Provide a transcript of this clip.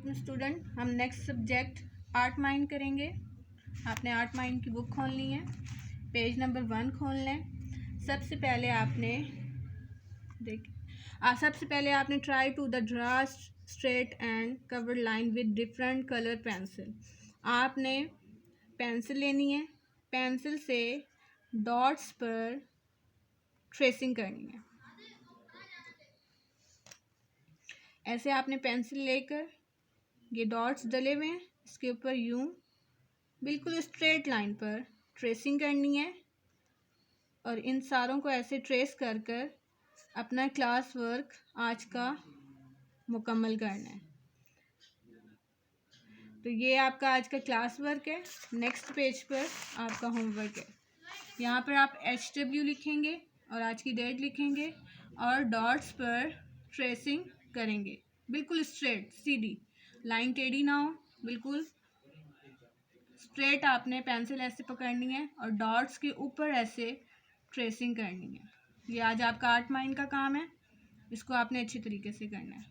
अस्सलाम स्टूडेंट, हम next subject art mind करेंगे। आपने आर्ट माइंड की बुक खोलनी है, पेज नंबर 1 खोल लें। सबसे पहले आपने try to the draw straight and curved line with different colour pencil. आपने पेंसिल लेनी है, पेंसिल से डॉट्स पर ट्रेसिंग करनी है। ऐसे आपने पेंसिल लेकर ये डॉट्स डले हुए हैं, इसके ऊपर यूं बिल्कुल स्ट्रेट लाइन पर ट्रेसिंग करनी है और इन सारों को ऐसे ट्रेस कर कर अपना क्लास वर्क आज का मुकम्मल करना है। तो ये आपका आज का क्लास वर्क है। नेक्स्ट पेज पर आपका होमवर्क है। यहाँ पर आप HW लिखेंगे और आज की डेट लिखेंगे और डॉट्स पर ट्रेसिंग करेंगे, बिल्कुल स्ट्रेट सीधी, लाइन टेढ़ी ना हो, बिल्कुल स्ट्रेट आपने पेंसिल ऐसे पकड़नी है और डॉट्स के ऊपर ऐसे ट्रेसिंग करनी है। ये आज आपका आर्ट माइंड का काम है, इसको आपने अच्छी तरीके से करना है।